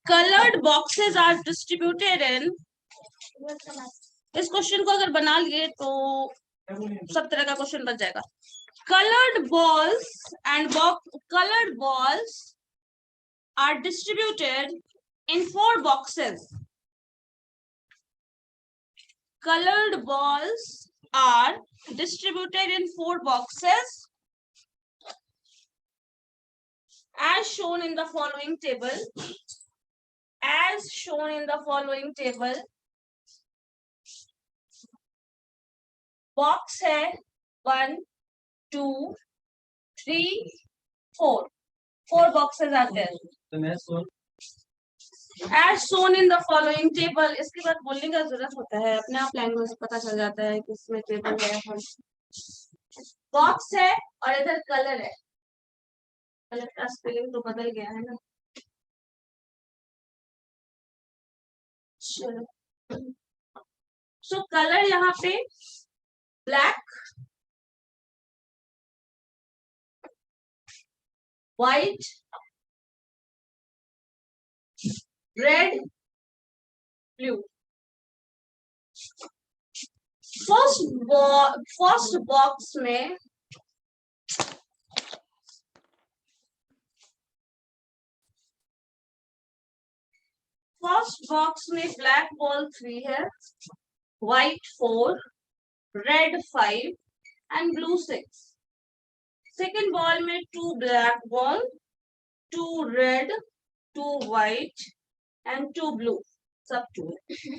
colored boxes are distributed in, इस question को अगर बना लिए तो सब तरह का क्वेश्चन बन जाएगा। colored balls are distributed in 4 boxes. Colored balls are distributed in 4 boxes as shown in the following table. As shown in the following table, box है 1, 2, 3, 4. 4 boxes आते हैं। As shown in the following table, इसके बाद बोलने का जरूरत होता है, अपने आप लैंग्वेज पता चल जाता है कि इसमें टेबल है। बॉक्स है और इधर कलर है, कलर का स्पेलिंग तो बदल गया है ना। सो कलर यहाँ पे black, white, red, blue. First box में ब्लैक बॉल 3 है, white 4, red 5 and blue 6। Second ball में 2 black ball, 2 red, 2 white and 2 blue, सब 2 है।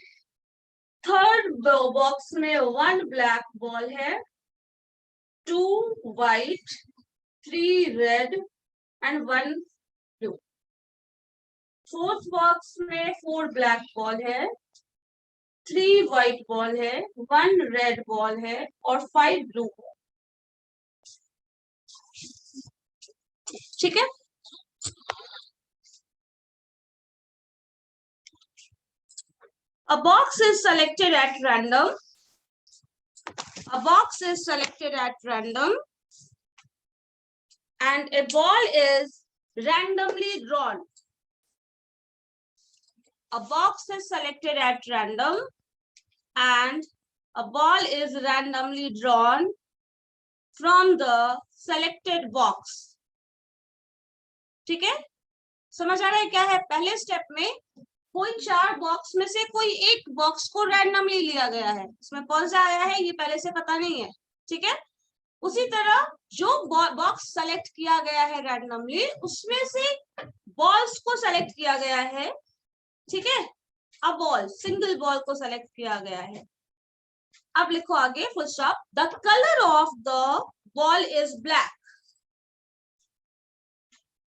थर्ड बॉक्स में 1 ब्लैक बॉल है, 2 white, 3 red and 1 blue. Fourth box में 4 ब्लैक बॉल है, 3 white ball है, 1 रेड बॉल है और 5 ब्लू है। ठीक है। A box is selected at random. A box is selected at random and a ball is randomly drawn. A box is selected at random and a ball is randomly drawn from the selected box. ठीक है, समझ आ रहा है क्या है? पहले step में कोई 4 बॉक्स में से कोई एक बॉक्स को रैंडमली लिया गया है, इसमें कौन सा आया है ये पहले से पता नहीं है। ठीक है, उसी तरह जो बॉक्स सेलेक्ट किया गया है रैंडमली, उसमें से बॉल्स को सेलेक्ट किया गया है। ठीक है, अब बॉल, सिंगल बॉल को सेलेक्ट किया गया है। अब लिखो आगे full stop. The colour of the ball is black.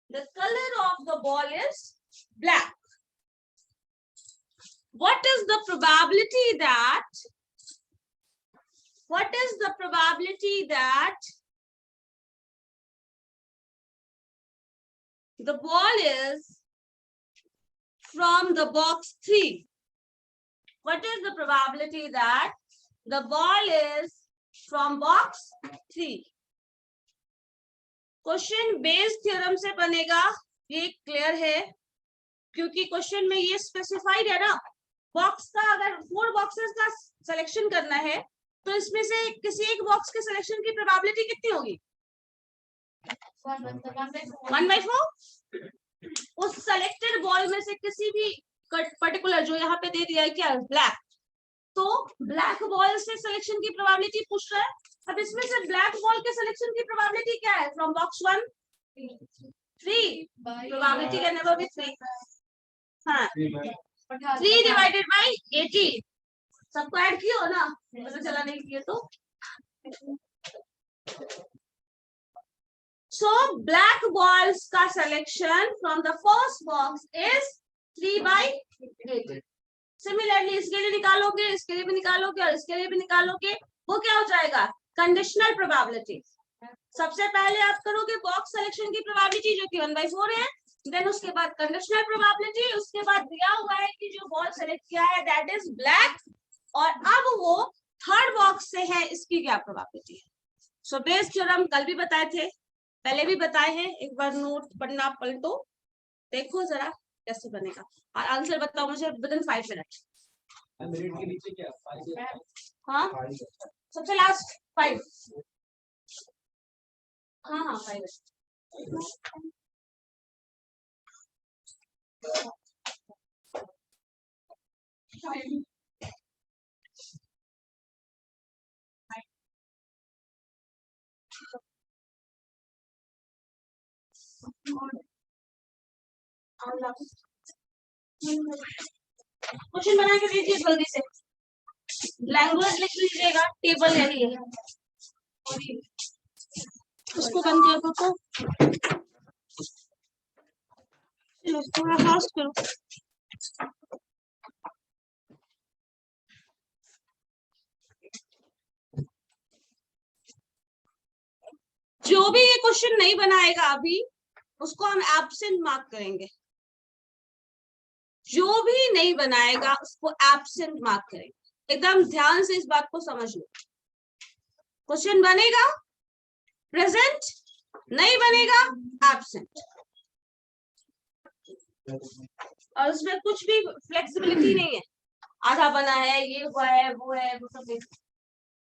The color of the ball is black. What is the probability that the ball is from the box 3? What is the probability that the ball is from box 3? Question based theorem से बनेगा, ये clear है, क्योंकि question में ये specified है ना। Box का अगर 4 बॉक्सेस का सिलेक्शन करना है तो इसमें से किसी एक बॉक्स के सिलेक्शन की प्रोबेबिलिटी कितनी होगी? 1/4। उस सेलेक्टेड बॉल में से किसी भी पर्टिकुलर, जो यहाँ पे दे दिया है क्या, ब्लैक, तो ब्लैक बॉल से सिलेक्शन की प्रोबेबिलिटी पूछ रहा है। अब इसमें से ब्लैक बॉल के सिलेक्शन की प्रोबेबिलिटी क्या है? From box 1 3, probability can never be 3। हाँ, 3 डिवाइडेड बाय 80। सबको ऐड किया हो ना, पता चला नहीं किए तो। सो ब्लैक बॉल्स का selection from the first box is 3/80। Similarly इसके लिए निकालोगे, इसके लिए भी निकालोगे और इसके लिए भी निकालोगे, वो क्या हो जाएगा? Conditional probability. सबसे पहले आप करोगे बॉक्स सिलेक्शन की प्रोबेबिलिटी जो कि 1/4 है, देन उसके बाद कंडीशनल प्रोबेबिलिटी, उसके बाद दिया हुआ है कि जो बॉल सेलेक्ट किया है दैट इज ब्लैक, और अब वो थर्ड बॉक्स से है, इसकी क्या प्रोबेबिलिटी है। सो बेस्ड थ्योरम कल भी बताए थे, पहले भी बताए हैं, एक बार नोट पढ़ना पलटो देखो जरा। कैसे बनेगा? और आंसर बताओ मुझे विद इन 5 मिनट। मिनट के नीचे क्या? हाँ सबसे लास्ट 5। हाँ हाँ 5। क्वेश्चन बना के दीजिए जल्दी से। लैंग्वेज लिख लीजिएगा, टेबल यही है। उसको बंद कर दो तो चलो थोड़ा फास्ट करो। जो भी ये क्वेश्चन नहीं बनाएगा अभी उसको हम एब्सेंट मार्क करेंगे। जो भी नहीं बनाएगा उसको एब्सेंट मार्क करेंगे। एकदम ध्यान से इस बात को समझ लो। क्वेश्चन बनेगा प्रेजेंट, नहीं बनेगा एब्सेंट। और उसमें कुछ भी फ्लेक्सिबिलिटी नहीं है, आधा बना है, ये हुआ है, वो है, वो सब।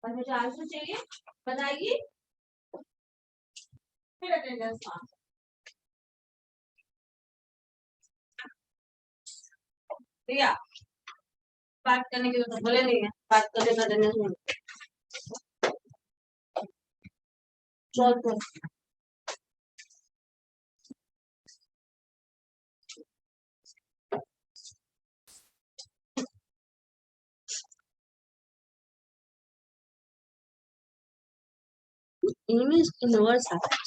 और मुझे आंसर चाहिए, बताइए फिर अटेंडेंस मार्क। भैया बात करने की तो बोले नहीं है, बात करने का अटेंडेंस नहीं। चल इमेज इनवर्स आता है।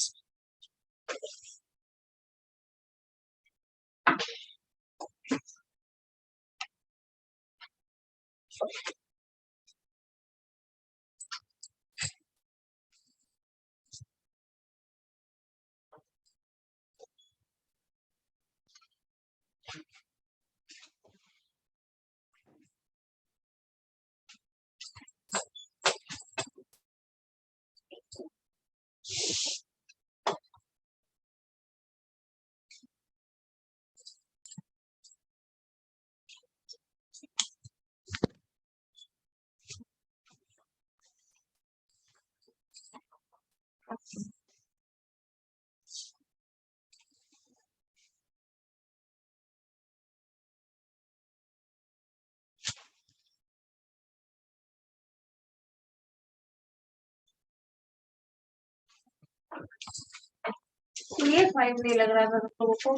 ये 5 नहीं लग रहा था लोगों को।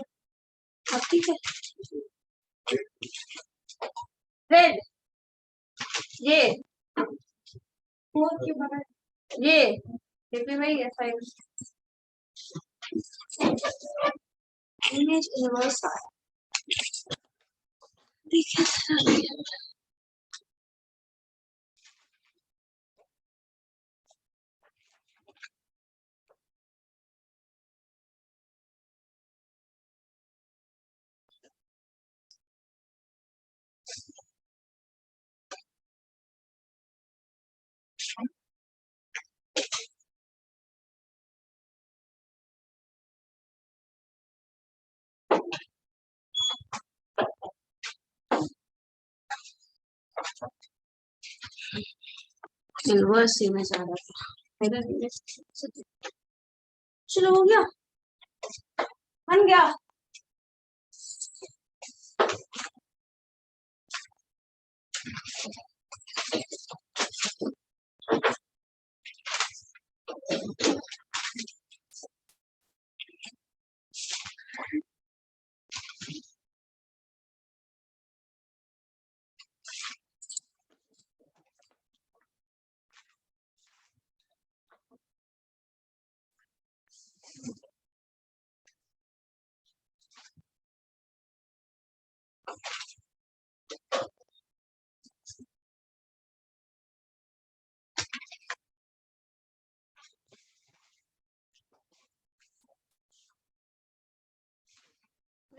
अब ठीक है। रेड ये ये भी वही है 5। इमेज इनवर्स आ देखिए। इनवर्स इमेज आ रहा था। चलो हो गया, बन गया।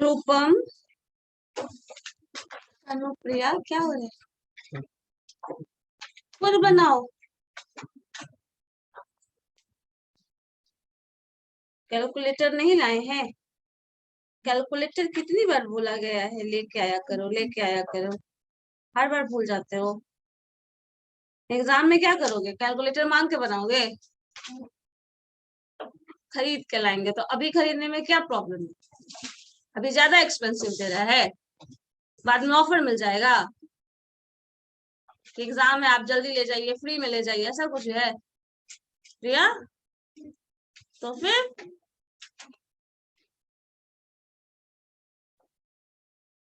रूपम अनुप्रिया क्या हो रहा है? खुद बनाओ। कैलकुलेटर नहीं लाए हैं? कैलकुलेटर कितनी बार बोला गया है लेके आया करो, लेके आया करो, हर बार भूल जाते हो। एग्जाम में क्या करोगे, कैलकुलेटर मांग के बनाओगे? खरीद के लाएंगे, तो अभी खरीदने में क्या प्रॉब्लम है? अभी ज्यादा एक्सपेंसिव दे रहा है, बाद में ऑफर मिल जाएगा कि एग्जाम है आप जल्दी ले जाइए, फ्री में ले जाइए, ऐसा कुछ है प्रिया? तो फिर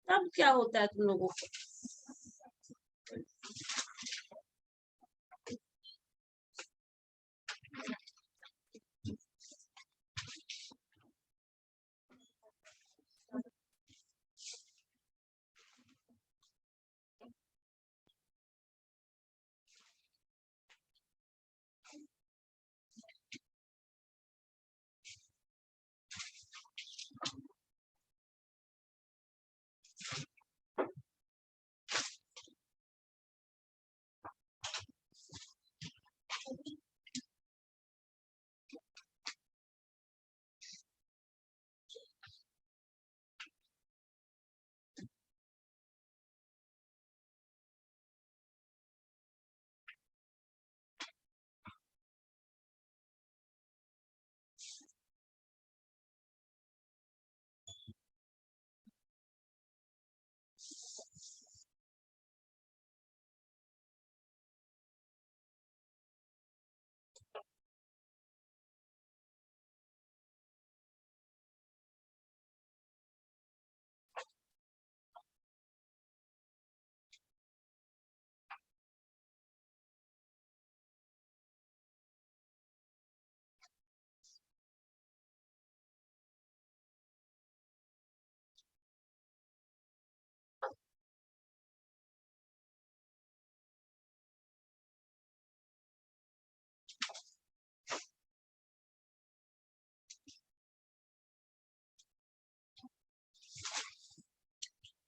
तब क्या होता है तुम लोगों को?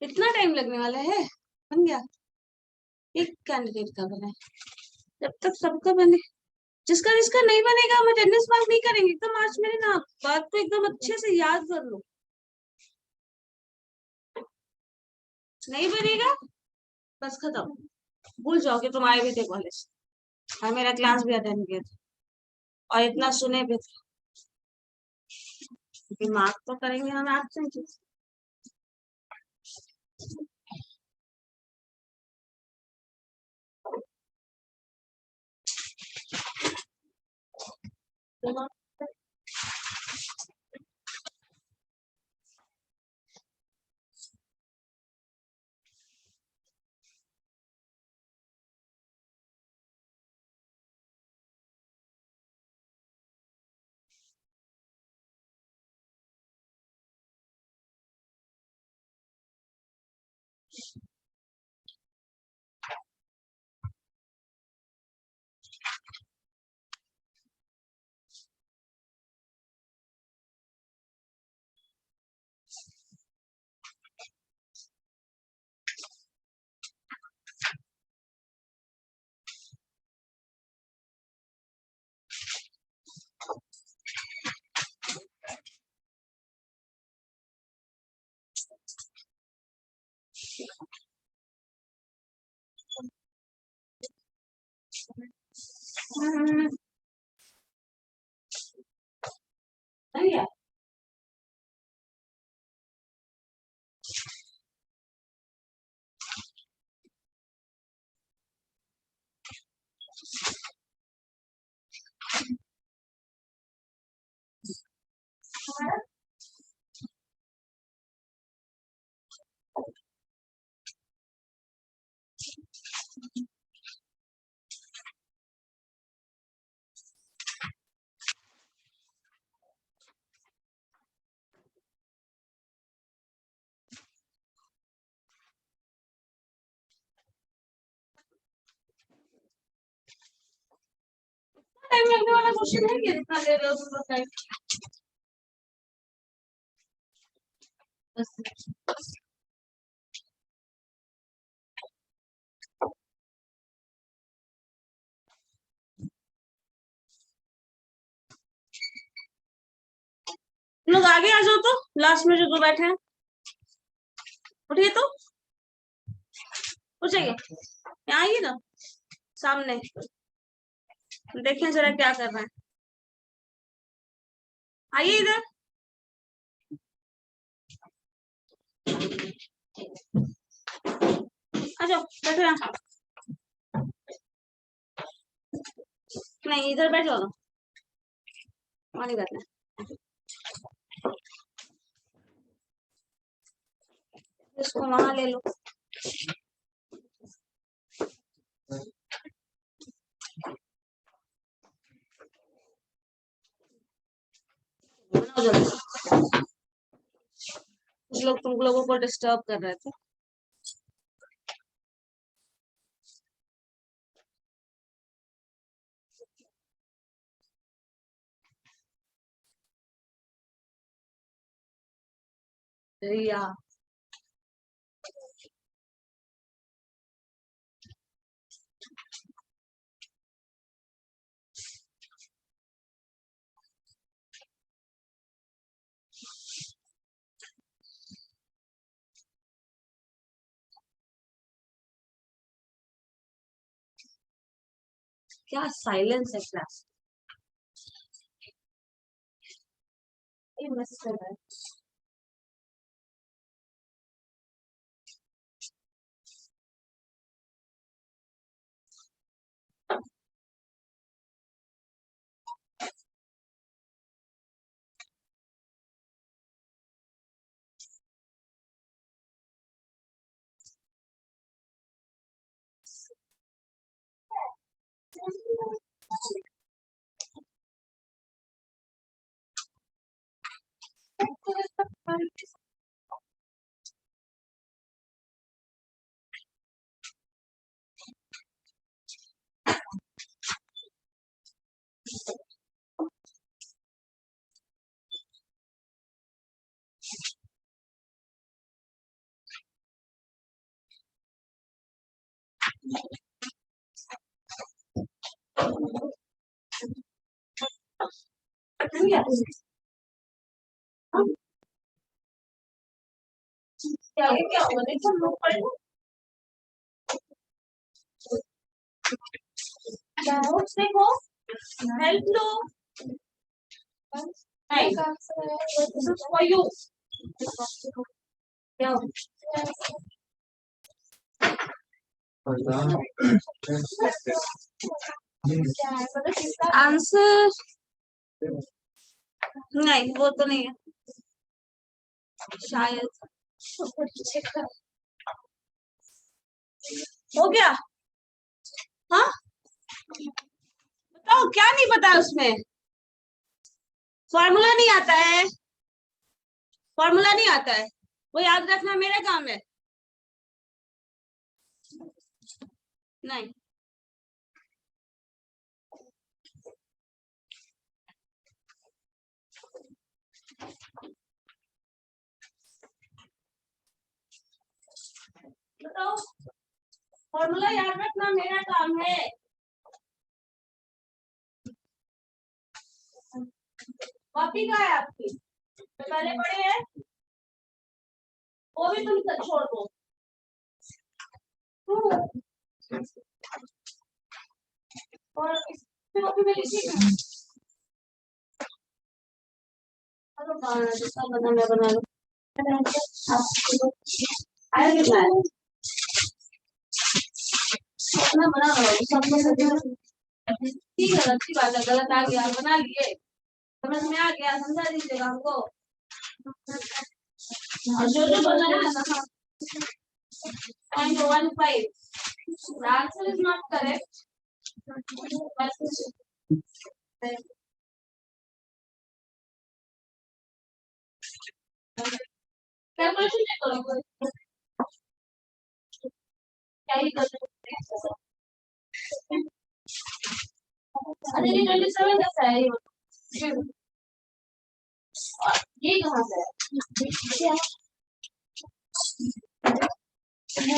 इतना टाइम लगने वाला है? बन गया? एक कैंडिडेट का बना है, जब तक सबका बने। जिसका जिसका नहीं बनेगा हम अटेंडेंस मार्क नहीं करेंगे एकदम। आज मेरे ना बात को एकदम अच्छे से याद कर लो। नहीं बनेगा, बस खत्म, भूल जाओगे तुम आए भी थे कॉलेज और मेरा क्लास भी अटेंड किया था और इतना सुने भी थे। दिमाग तो करेंगे हम एब्सेंट। नहीं है। टाइम लगने वाला क्वेश्चन है कि इतना ले रहे हो तुम लोग टाइम? बस लोग आगे आ जाओ तो, लास्ट में जो दो बैठे हैं उठिए तो, उठ जाइए, यहाँ आइए ना सामने, देखें जरा क्या कर रहे हैं, आइए इधर, आ जाओ बैठो यहाँ, नहीं इधर बैठ जाओ ना, वहाँ नहीं बैठना, इसको वहां ले लो, बनाओ जल्दी। कुछ लोग तुम लोगों को डिस्टर्ब कर रहे थे। रिया, क्या साइलेंस है क्लास, ये मैसेज कर रहा है। क्या ये क्या हुआ, देखो लोग पढ़े, नोट्स देखो, हेल्प लो, नहीं दिस इज फॉर यू, क्या आंसर, नहीं वो तो नहीं है शायद, हो गया, हाँ बताओ क्या नहीं पता है उसमें, फॉर्मूला नहीं आता है, फॉर्मूला नहीं आता है, वो याद रखना मेरा काम है, नहीं बताओ, फॉर्मूला याद रखना मेरा काम है, कॉपी कहाँ है आपकी, जो पहले पढ़े हैं वो भी तुम छोड़ दो, और इस कॉपी में लिखिएगा, जिसका बना मैं बना लूं, आगे कितना है, अपना बना लो, सब ठीक है, अच्छी बात है, गलत आ गया बना लिए, समझ में आ गया, समझा दीजिएगा हमको, और जो जो बनाया है ना, 0.15, the answer is not correct, calculation check करो, क्या ही कर सकते हैं, अरे ये 27 कैसा है, ये कहाँ से है,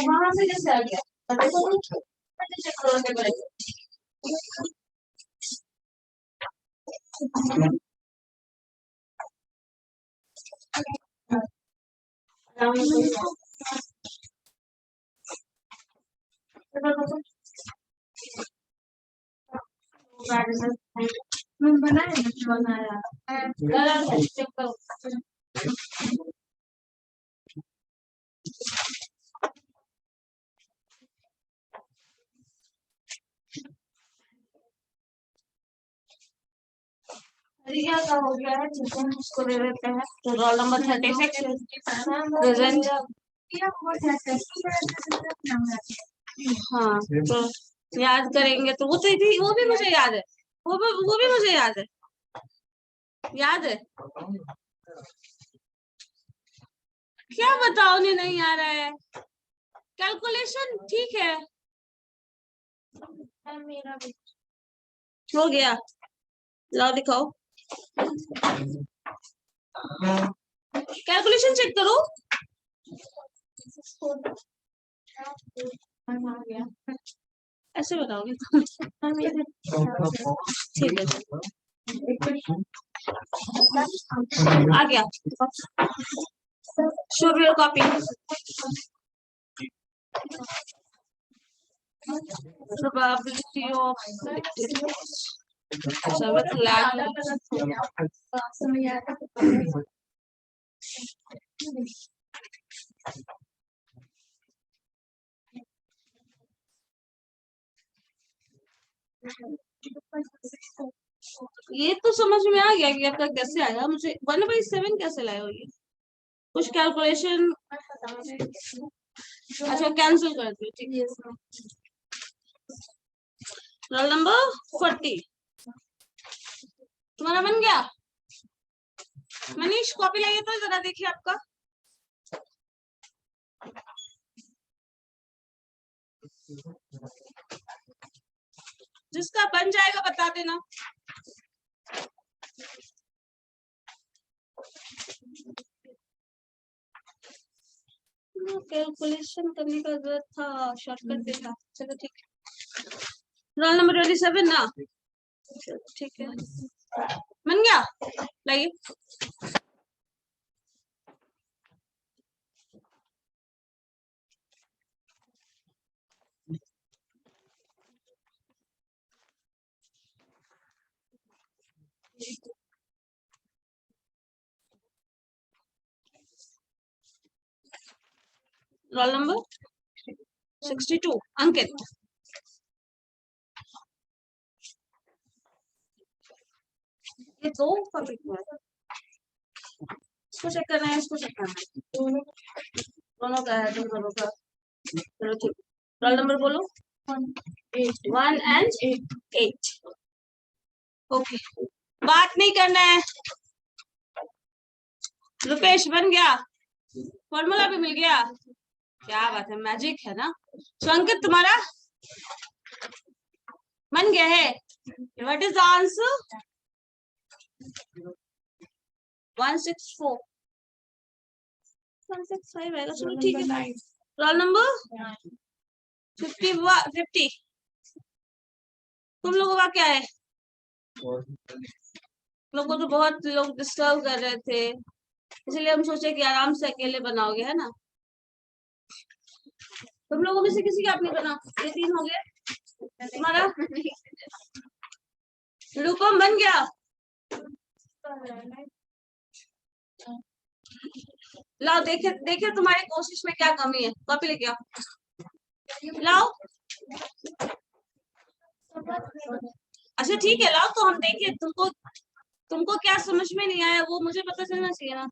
वहां से कैसे आ गया, चेक करो के पड़ेगा, रिया का हो गया है, ठीक है, उसको दे देते हैं। तो रोल नंबर 36 प्रेजेंट। हाँ, तो याद करेंगे तो वो भी मुझे याद है, वो भी मुझे याद है, याद है। क्या बताओ, नहीं आ रहा है। कैलकुलेशन ठीक है, मेरा भी हो गया। लाओ दिखाओ, कैलकुलेशन चेक करो। ऐसे बताओगे ठीक है, आ गया। Show your copy. Probability of service lag. ये तो समझ में आ गया कि आपका कैसे आया। मुझे 1/7 कैसे लाए हो ये? कुछ कैलकुलेशन। अच्छा, कैंसिल कर दियो, ठीक है। रोल नंबर 40 तुम्हारा बन गया। मनीष कॉपी लाइए तो जरा देखिए आपका। जिसका बन जाएगा बता देना। कैलकुलेशन करने का जरूरत था, शॉर्टकट देखा। चलो ठीक है। रोल नंबर 27 ना, ठीक है, बन गया। लाइए। रोल नंबर 62 अंकित। ये दो कॉपी है, इसको चेक करना है, इसको चेक करना है। दोनों का है, दोनों का। चलो ठीक। रोल नंबर बोलो। 1 and 8। ओके, बात नहीं करना है। रुपेश बन गया, फॉर्मूला भी मिल गया। क्या बात है, मैजिक है ना। तो अंकित तुम्हारा बन गया है। What is the answer? 164 165 आएगा। चलो ठीक है। रोल नंबर 50 तुम लोगों का क्या है? लोगों तो बहुत लोग डिस्टर्ब कर रहे थे, इसलिए हम सोचे कि आराम से अकेले बनाओगे, है ना। तुम लोगों में से किसी का अपनी बना। ये 3 हो गया तुम्हारा। रूपम बन गया। लाओ, देखे देखे तुम्हारी कोशिश में क्या कमी है। कॉपी लेके आओ, लाओ। अच्छा ठीक है, लाओ तो हम देखें। तुमको क्या समझ में नहीं आया वो मुझे पता चलना चाहिए ना।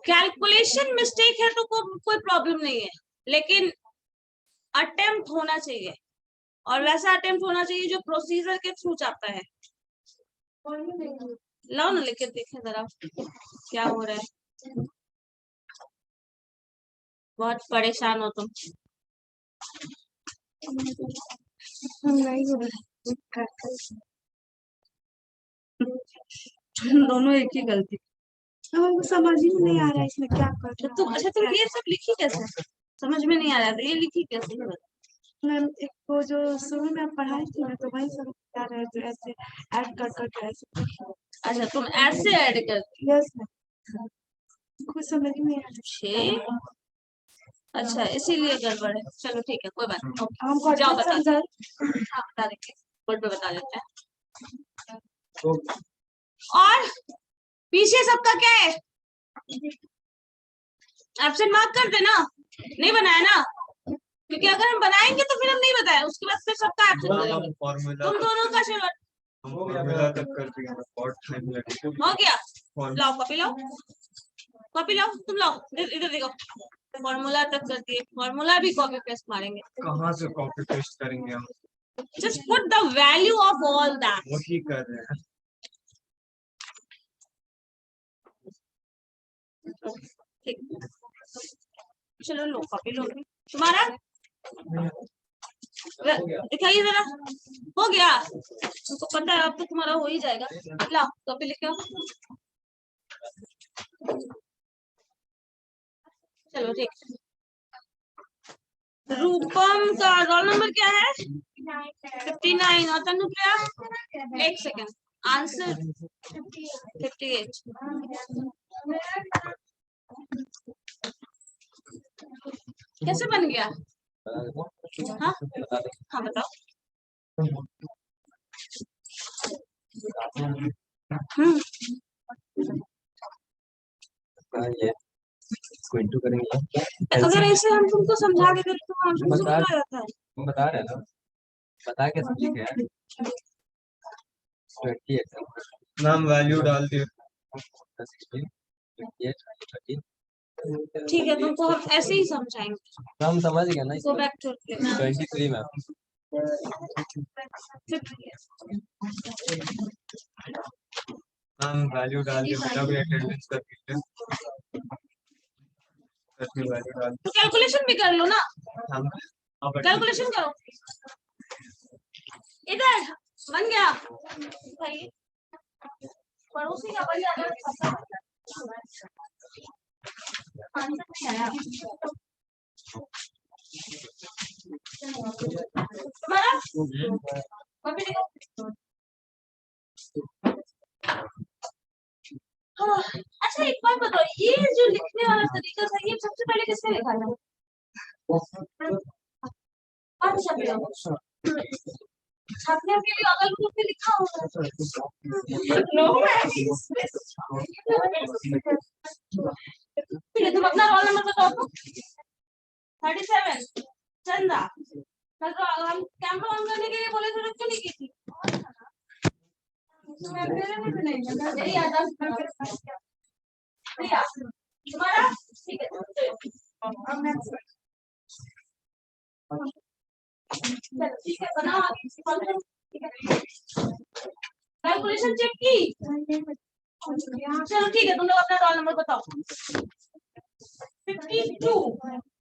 कैलकुलेशन मिस्टेक है तो कोई प्रॉब्लम नहीं है, लेकिन अटेम्प्ट होना चाहिए, और वैसा अटेम्प्ट होना चाहिए जो प्रोसीजर के थ्रू जाता है। लाओ ना, लेके देखें जरा क्या हो रहा है। बहुत परेशान हो तुम। दोनों एक ही गलती। हमको समझ ही नहीं आ रहा है इसमें क्या कर। तुम अच्छा, तुम ये सब लिखी कैसे? समझ में नहीं आ रहा है तो ये लिखी कैसे? मैम एक वो जो शुरू में आप पढ़ाई थी ना, तो वही सब बता रहे थे, ऐसे ऐड कर करके ऐसे। अच्छा तुम ऐसे ऐड कर, यस मैम, कुछ समझ में नहीं आया। छः, अच्छा इसीलिए गड़बड़ है। चलो ठीक है कोई बात नहीं, हमको जाओ अच्छा बता, समझा। हाँ बता देंगे, बोर्ड पे बता देते हैं। तो और पीछे सबका क्या है, एब्सेंट मार्क कर देना, नहीं बनाया ना, क्योंकि अगर हम बनाएंगे तो फिर हम नहीं बताए, उसके बाद फिर सबका एब्सेंट हो जाएगा। तुम दोनों का चलो फॉर्मूला तक कर दिया, और टाइम लगेगा। हो गया, लाओ कॉपी लाओ, कॉपी लाओ, तुम लाओ, इधर देखो, फॉर्मूला तक कर दिए, फॉर्मूला भी कॉपी पेस्ट मारेंगे। कहाँ से कॉपी पेस्ट करेंगे हम? Just put the value of all that. वही कर रहे हैं। ठीक, चलो लो कॉपी लो, तुम्हारा दिखाइए जरा, हो गया, तुमको पता है अब तो तुम्हारा हो ही जाएगा। लाओ कॉपी लेके आओ, चलो ठीक। रूपम का रोल नंबर क्या है? 59। और तनु क्या? एक सेकेंड, आंसर 58। कैसे बन गया? हाँ हाँ बताओ। अगर ऐसे हम तुमको समझा के तो हमको समझ आ जाता है। बता रहे ना, बता के समझ गया। 28 नाम वैल्यू डाल दिए। ठीक है तुमको हम ऐसे ही समझाएंगे। हम समझ गए ना। गो बैक टू 23 में हम वैल्यू डाल दिए, बेटा भी अटेंडेंस कर दीजिए। वैल्यू डाल तो कैलकुलेशन भी कर लो ना, हम अब कैलकुलेशन करो। इधर बन गया, बताइए। पड़ोसी का बन जाता है। तुम्हारा कॉपी देखो। हाँ, अच्छा एक बात बताओ, ये जो लिखने वाला तरीका था ये सबसे पहले किसने लिखा था? अच्छा छात्रों के लिए अगल बगल में लिखा होगा। ठीक है तुम अपना रोल नंबर बताओ। 37 चंदा। हम कैमरा ऑन करने के लिए बोले थे तो क्यों नहीं की थी? मेरी याददाश्त तुम्हारा ठीक है। ठीक है बनाओ, कैलकुलेशन चेक की। चलो ठीक है तुम लोग अपना रोल नंबर बताओ। 52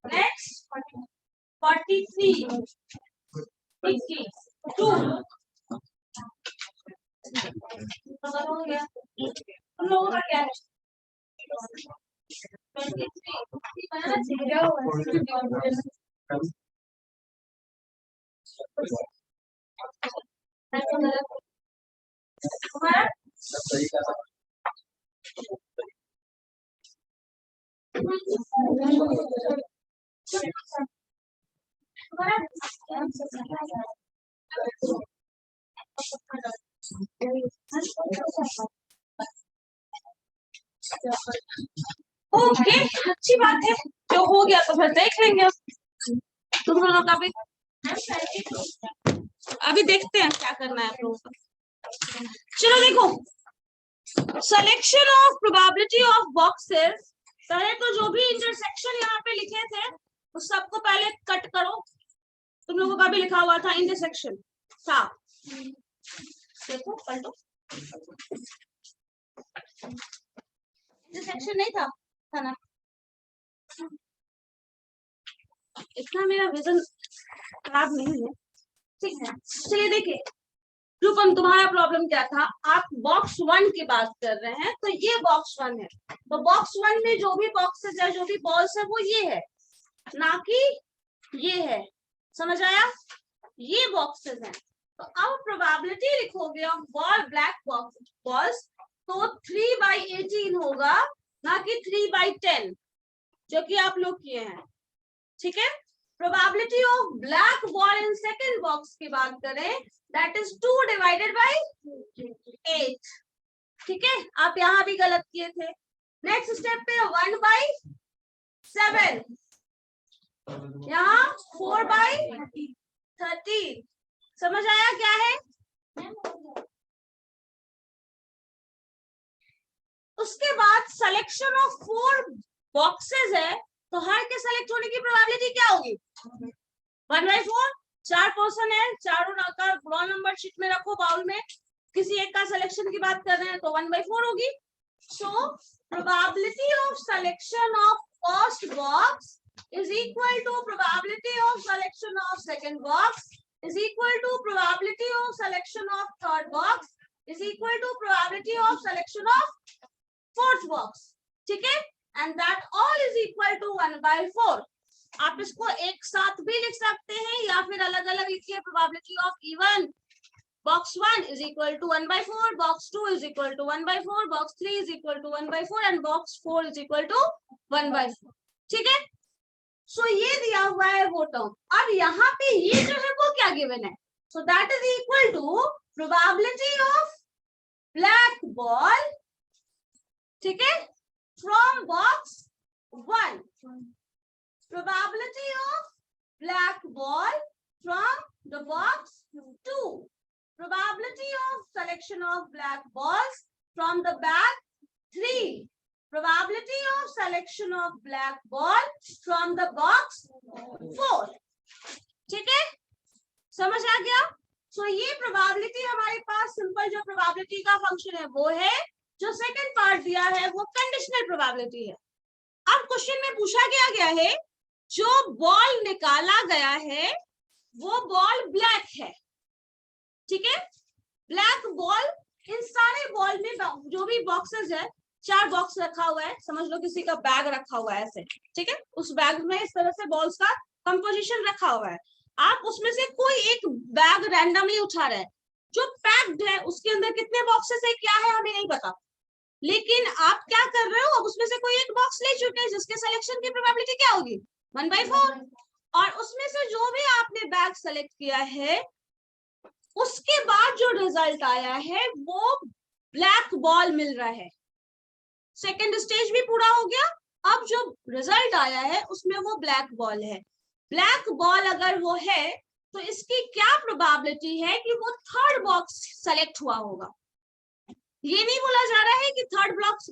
नेक्स्ट 43 52 हो गया। तुम लोगों का क्या है? 23 तुम्हारा ओके अच्छी बात है, जो हो गया तो फिर देख लेंगे। तुम दोनों का भी अभी देखते हैं क्या करना है आप लोगों का। चलो देखो, selection of probability of boxes. पहले तो जो भी इंटरसेक्शन यहाँ पे लिखे थे उस सबको पहले कट करो। तुम लोगों का भी लिखा हुआ था इंटरसेक्शन था, देखो पलटो। इंटरसेक्शन नहीं था ना? इतना मेरा विजन खराब नहीं है, ठीक है। चलिए देखिए रूपम तुम्हारा प्रॉब्लम क्या था, आप बॉक्स 1 की बात कर रहे हैं, तो ये बॉक्स 1 है, तो बॉक्स 1 में जो भी बॉक्सेस है जो भी बॉल्स है वो ये है, ना कि ये है। समझ आया? ये बॉक्सेस हैं। तो अब प्रोबेबिलिटी लिखोगे ऑफ बॉल ब्लैक बॉल्स तो 3/18 होगा, ना कि 3/10 जो कि आप लोग किए हैं। ठीक है, probability of black ball in second box की बात करें, दैट इज 2/8। ठीक है, आप यहां भी गलत किए थे। नेक्स्ट स्टेप पे 1/7, यहाँ 4/13। समझ आया क्या है? उसके बाद सिलेक्शन ऑफ 4 बॉक्सेस है, तो हर के सेलेक्ट होने की प्रोबेबिलिटी क्या होगी? 1/4। 4 पर्सन है, चारों का रोल नंबर शीट में रखो बाउल में, किसी एक का सिलेक्शन की बात कर रहे हैं तो 1/4 होगी। So probability of selection of first box is equal to probability of selection of second box is equal to probability of selection of third box is equal to probability of selection of fourth box. ठीक है, and that all is equal to 1/4. आप इसको एक साथ भी लिख सकते हैं या फिर अलग अलग लिखिए। probability of even box 1 is equal to 1/4, box 2 is equal to 1/4, box 3 is equal to 1/4 and box 4 is equal to 1/4. ठीक है, सो ये दिया हुआ है वो टर्म। अब यहाँ पे ये जो है वो क्या गिवन है? So that is equal to probability of black ball, ठीक है, from box 1, probability of black ball from the box 2, probability of selection of black balls from the bag 3, probability of selection of black ball from the box 4. ठीक है, समझ आ गया? सो ये probability हमारे पास simple जो probability का फंक्शन है वो है। जो सेकंड पार्ट दिया है वो कंडीशनल प्रोबेबिलिटी है। अब क्वेश्चन में पूछा गया है जो बॉल निकाला गया है वो बॉल ब्लैक है। ठीक है, ब्लैक बॉल, इन सारे बॉल में जो भी बॉक्सेस है, 4 बॉक्स रखा हुआ है, समझ लो किसी का बैग रखा हुआ है ऐसे। ठीक है, उस बैग में इस तरह से बॉल्स का कंपोजिशन रखा हुआ है। आप उसमें से कोई एक बैग रैंडमली उठा रहे हैं, जो पैक्ड है उसके अंदर कितने बॉक्सेस है क्या है हमें नहीं पता, लेकिन आप क्या कर रहे हो, अब उसमें से कोई एक बॉक्स ले चुके हैं जिसके सिलेक्शन की प्रोबेबिलिटी क्या होगी? 1/4। और उसमें से जो भी आपने बैग सेलेक्ट किया है उसके बाद जो रिजल्ट आया है वो ब्लैक बॉल मिल रहा है। सेकेंड स्टेज भी पूरा हो गया। अब जो रिजल्ट आया है उसमें वो ब्लैक बॉल है। ब्लैक बॉल अगर वो है तो इसकी क्या प्रोबेबिलिटी है कि वो थर्ड बॉक्स सेलेक्ट हुआ होगा। ये नहीं बोला जा रहा है कि थर्ड बॉक्स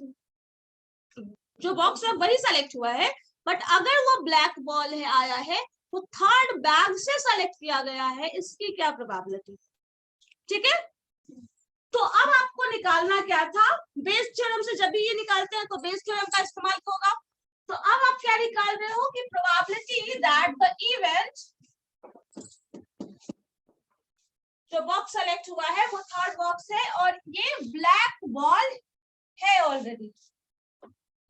जो बॉक्स है वही सेलेक्ट हुआ है, बट अगर वो ब्लैक बॉल है आया है तो थर्ड बैग से सेलेक्ट किया गया है, इसकी क्या प्रोबेबिलिटी। ठीक है, तो अब आपको निकालना क्या था? बेस थ्योरम से जब भी ये निकालते हैं तो बेस थ्योरम का इस्तेमाल होगा। तो अब आप क्या निकाल रहे हो कि प्रोबेबिलिटी दैट द इवेंट, जो बॉक्स सेलेक्ट हुआ है वो थर्ड बॉक्स है और ये ब्लैक बॉल है ऑलरेडी,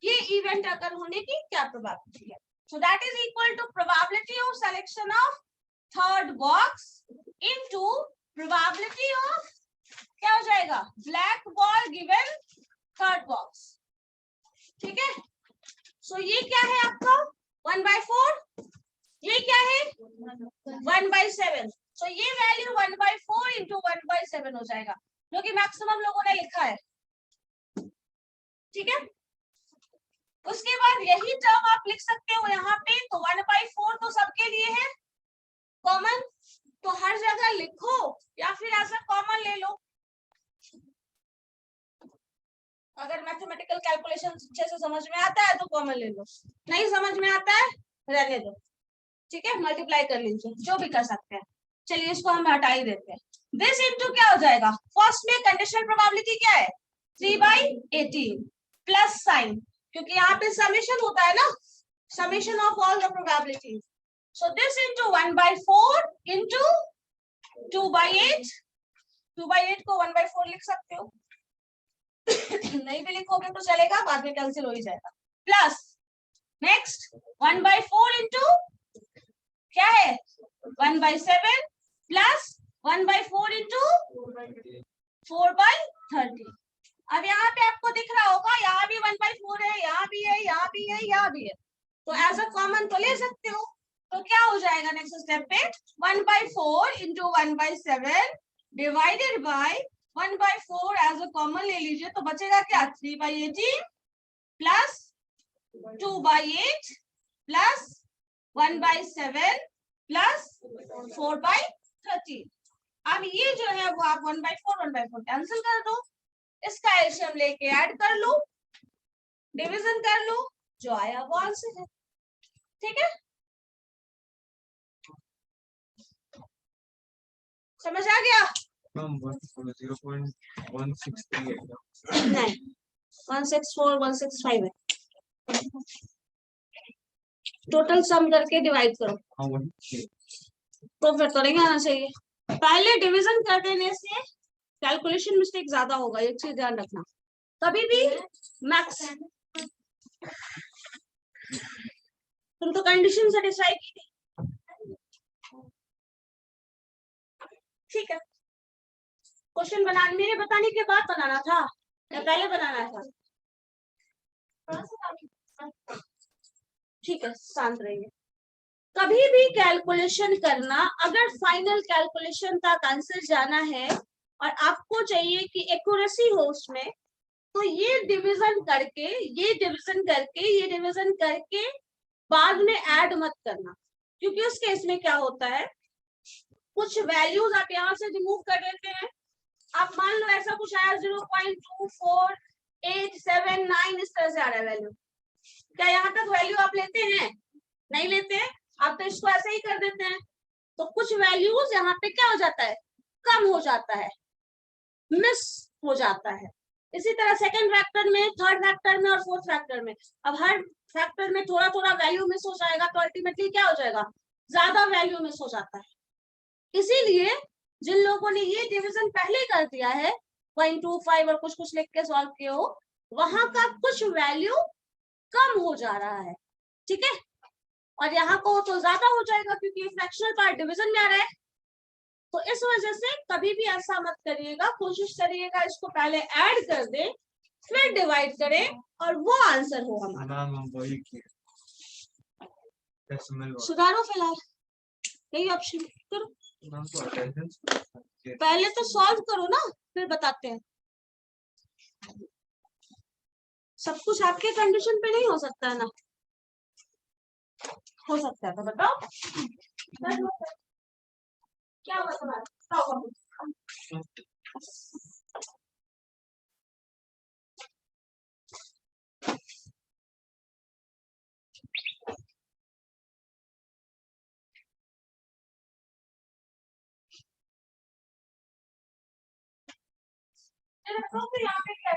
ये इवेंट अगर होने की क्या प्रोबेबिलिटी है। So that is equal to probability of selection of third box into probability of, क्या हो जाएगा, black ball given third box. ठीक है, सो ये क्या है आपका 1/4, ये क्या है 1/7। सो ये वैल्यू 1/4 इंटू 1/7 हो जाएगा, जो कि मैक्सिमम लोगों ने लिखा है। ठीक है, उसके बाद यही टर्म आप लिख सकते हो यहाँ पे, तो 1/4 तो सबके लिए है कॉमन, तो हर जगह लिखो या फिर ऐसा कॉमन ले लो। अगर मैथमेटिकल कैलकुलेशन अच्छे से समझ में आता है तो कॉमन ले लो, नहीं समझ में आता है रहने दो। ठीक है, मल्टीप्लाई कर लीजिए, जो भी कर सकते हैं। चलिए इसको हम हटा ही देते हैं। दिस इनटू क्या हो जाएगा, फर्स्ट में कंडीशनल प्रोबेबिलिटी क्या है 3/18 प्लस साइन, क्योंकि यहाँ पे समेशन होता है ना, summation of all the probabilities. So this into 1/4 into 2/8, 2/8 को 1/4 लिख सकते हो नहीं भी लिखोगे तो चलेगा, बाद में कैंसिल हो ही जाएगा। प्लस नेक्स्ट 1/4 इंटू क्या है 1/7 प्लस 1/4 इंटू 4/30। अब यहाँ पे आपको दिख रहा होगा, यहाँ भी 1/4 है, यहाँ भी है, यहाँ भी है, यहाँ भी है, तो एज अ कॉमन तो ले सकते हो। तो क्या हो जाएगा नेक्स्ट स्टेप पे, 1/4 into 1/7 divided by 1/4 as a common ले लीजिए, तो बचेगा क्या, 3/18 प्लस 2/8 प्लस 1/7 प्लस 4/30। अब ये जो है वो आप 1/4 कैंसिल कर दो, इसका एलसीएम लेके ऐड कर लो, डिवीजन कर लो, जो आया वो आंसर है। ठीक है, समझ आ गया? 0.163 नहीं, 164 165 है, टोटल सम करके डिवाइड करो तो फिर तो नहीं आना चाहिए। पहले डिवीजन कर देने से कैलकुलेशन मिस्टेक ज्यादा होगा, एक चीज ध्यान रखना, कभी भी मैक्स। तुम तो कंडीशन सेटिस्फाई की थी, ठीक है। क्वेश्चन बनाने, मेरे बताने के बाद बनाना था या पहले बनाना था? ठीक है, शांत रहिए। कभी भी कैलकुलेशन करना, अगर फाइनल कैलकुलेशन तक आंसर जाना है और आपको चाहिए कि एक्यूरेसी हो उसमें, तो ये डिवीजन करके, ये डिवीजन करके, ये डिवीजन करके बाद में ऐड मत करना, क्योंकि उस केस में क्या होता है, कुछ वैल्यूज आप यहाँ से रिमूव कर देते हैं। आप मान लो ऐसा कुछ आया 0.24879 इस तरह से आ रहा है वैल्यू, क्या यहाँ तक वैल्यू आप लेते हैं? नहीं लेते हैं, आप तो इसको ऐसे ही कर देते हैं। तो कुछ वैल्यूज यहाँ पे क्या हो जाता है, कम हो जाता है, मिस हो जाता है। इसी तरह सेकंड फैक्टर में, थर्ड फैक्टर में और फोर्थ फैक्टर में, अब हर फैक्टर में थोड़ा थोड़ा वैल्यू मिस हो जाएगा, तो अल्टीमेटली क्या हो जाएगा, ज्यादा वैल्यू मिस हो जाता है। इसीलिए जिन लोगों ने ये डिवीजन पहले कर दिया है 0.25 और कुछ कुछ लिख के सॉल्व किए हो, वहां का कुछ वैल्यू कम हो जा रहा है, ठीक है, और यहाँ को तो ज्यादा हो जाएगा क्योंकि फ्रैक्शनल पार्ट डिवीजन में आ रहा है। तो इस वजह से कभी भी ऐसा मत करिएगा, कोशिश करिएगा इसको पहले ऐड कर दे, फिर डिवाइड करें और वो आंसर हो हमारा। सुधारो फिलहाल, यही ऑप्शन करो, पहले तो सॉल्व करो ना, फिर बताते हैं। सब कुछ आपके कंडीशन पे नहीं हो सकता है ना, हो सकता है तो बताओ क्या बताओ। यहाँ पे क्या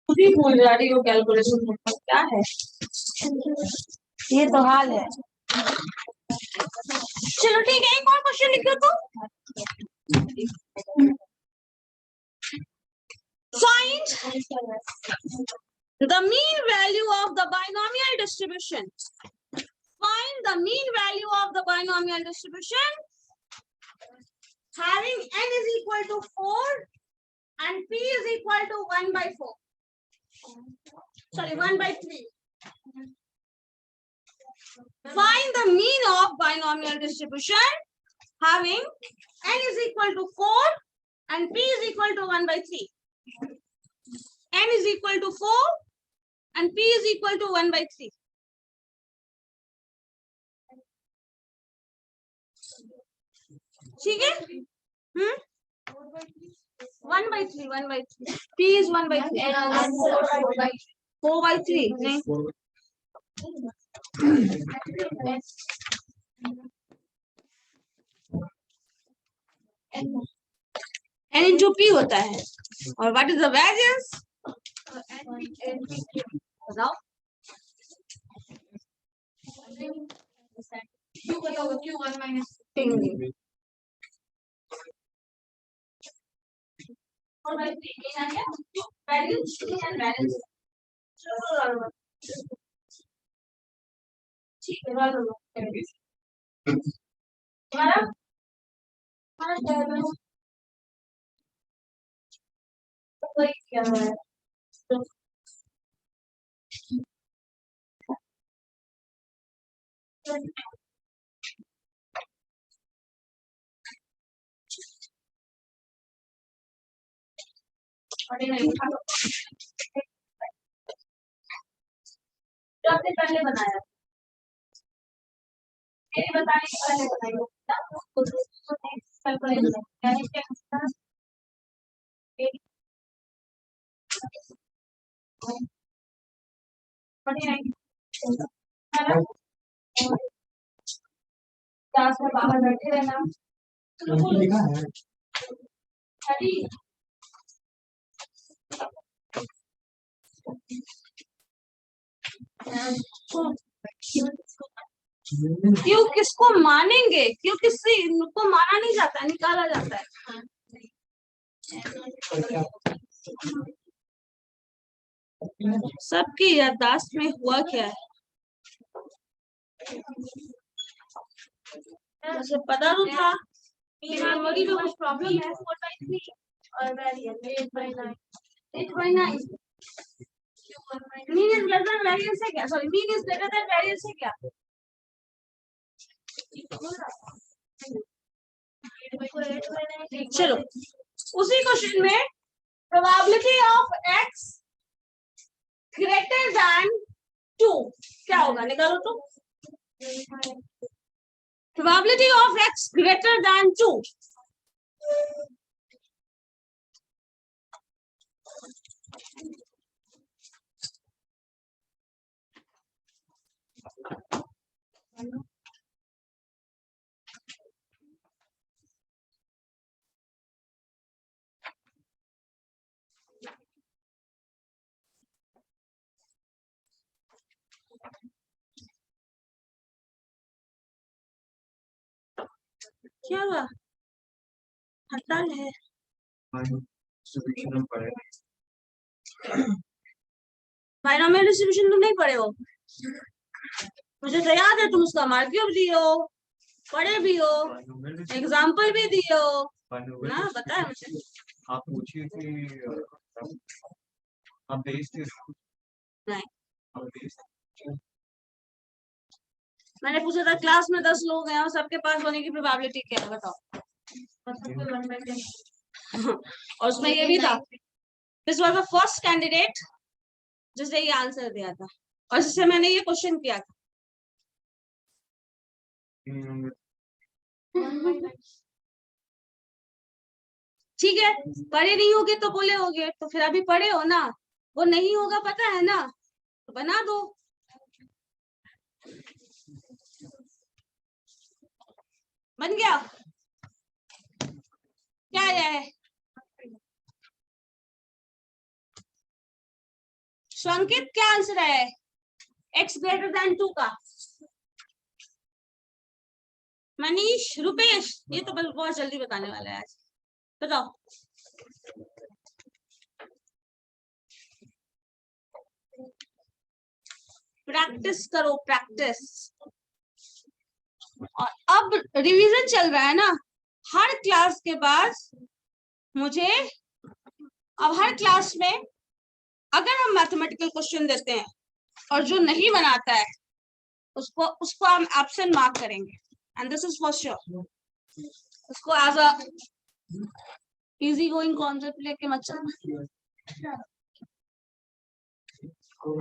खुद ही भूल जा रही हो कैलकुलेशन, क्या है ये तो हाल है। चलो ठीक है, एक और क्वेश्चन लिखो तो, find the mean value of the binomial distribution. Find the mean value of the binomial distribution having n is equal to 4 and p is equal to 1/4. Sorry, 1/3. Find the mean of binomial distribution having n is equal to 4 and p is equal to 1/3. n is equal to 4 and p is equal to 1/3. ठीक है, 1/3 p is 1/3 4/3 नहीं N into P होता है और what is the variance? बताओ Q बताओ, Q1 minus और भाई वैल्यूज एंड वैल्यूज ठीक है हमारा वही क्या है जो आपने पहले बनाया मेरे बताने के पहले बनाई क्लास में बाहर बैठे रहना क्यों किसको मानेंगे क्यों किसी को माना नहीं जाता निकाला जाता है सबकी याददाश्त में हुआ क्या है मुझे पता तो था मेमोरी में कुछ प्रॉब्लम है 4/3 और variance 8/9 mean is less than variance है क्या sorry mean is greater than variance है क्या चलो उसी क्वेश्चन में probability of x greater than 2 क्या होगा निकालो तो probability of x greater than 2 क्या हुआ हड़ताल है बायनोमियल डिस्ट्रीब्यूशन तुम नहीं पढ़े हो मुझे तो याद है तुम उसका मार्क्यूब दिए हो पढ़े भी हो एग्जाम्पल भी दिए हो ना बताया मुझे आप पूछिए कि आप बेस्ड नहीं आप बेस्ड मैंने पूछा था क्लास में 10 लोग हैं और सबके पास होने की प्रोबेबिलिटी क्या है बताओ और उसमें ये भी था this was the first candidate जिसने ये आंसर दिया था और जिससे मैंने ये क्वेश्चन किया था ठीक है पढ़े नहीं होगे तो बोले होगे तो फिर अभी पढ़े हो ना वो नहीं होगा पता है ना तो बना दो बन गया क्या है संकित क्या आंसर है x ग्रेटर देन 2 का मनीष रुपेश ये तो बल बहुत जल्दी बताने वाला है आज बताओ प्रैक्टिस करो प्रैक्टिस और अब रिवीजन चल रहा है ना हर क्लास के बाद मुझे अब हर क्लास में अगर हम मैथमेटिकल क्वेश्चन देते हैं और जो नहीं बनाता है उसको हम एब्सेंट मार्क करेंगे and this is for sure उसको as a easy going concept लेके मत चलना